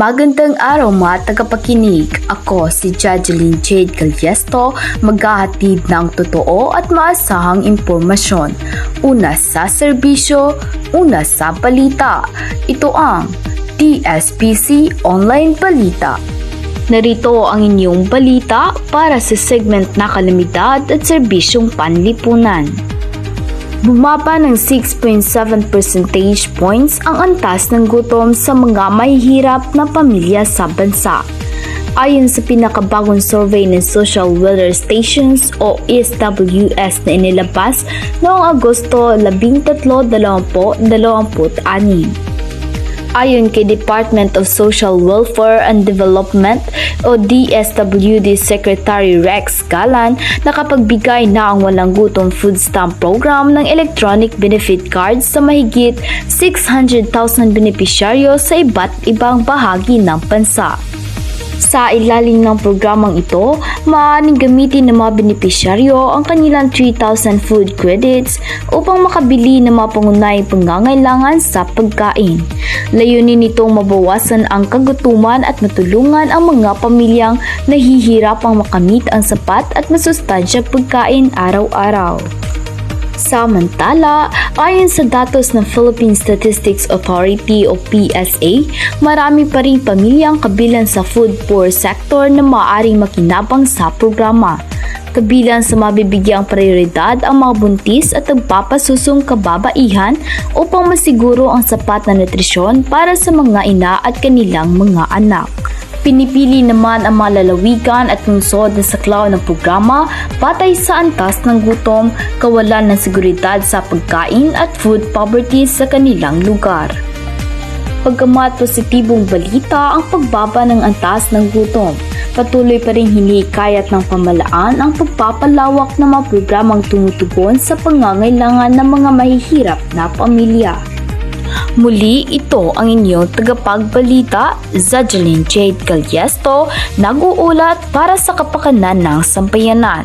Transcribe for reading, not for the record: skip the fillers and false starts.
Magandang araw mga tagapakinig. Ako si Jadeline Jade Caliesto, maghahatid ng totoo at maasahang impormasyon. Una sa serbisyo, una sa balita. Ito ang DSPC Online Balita. Narito ang inyong balita para sa segment na kalamidad at serbisyong panlipunan. Bumaba ng 6.7 percentage points ang antas ng gutom sa mga mahihirap na pamilya sa bansa. Ayon sa pinakabagong survey ng Social Welfare Stations o SWS na inilabas noong Agosto 13, 2026. Ayon kay Department of Social Welfare and Development o DSWD Secretary Rex Galan, nakapagbigay na ang Walang Gutom Food Stamp Program ng electronic benefit cards sa mahigit 600,000 benepisyaryo sa iba't ibang bahagi ng bansa. Sa ilalim ng programang ito, maaaring gamitin ng mga benepisyaryo ang kanilang 3,000 food credits upang makabili ng mga pangunahing pangangailangan sa pagkain. Layunin nitong mabawasan ang kagutuman at matulungan ang mga pamilyang nahihirapang makamit ang sapat at masustansyang pagkain araw-araw. Samantala, ayon sa datos ng Philippine Statistics Authority o PSA, marami pa ring pamilyang kabilang sa food poor sector na maaaring makinabang sa programa. Kabilang sa mabibigyang prioridad ang mga buntis at nagpapasusong kababaihan upang masiguro ang sapat na nutrisyon para sa mga ina at kanilang mga anak. Pinipili naman ang mga lalawigan at lungsod na saklaw ng programa batay sa antas ng gutom, kawalan ng seguridad sa pagkain at food poverty sa kanilang lugar. Pagkamat positibong balita ang pagbaba ng antas ng gutom, patuloy pa rin hinihikayat ng pamahalaan ang pagpapalawak ng mga programang tumutugon sa pangangailangan ng mga mahihirap na pamilya. Muli, ito ang inyong tagapagbalita, Jadeline Jade Caliesto, nag-uulat para sa kapakanan ng sambayanan.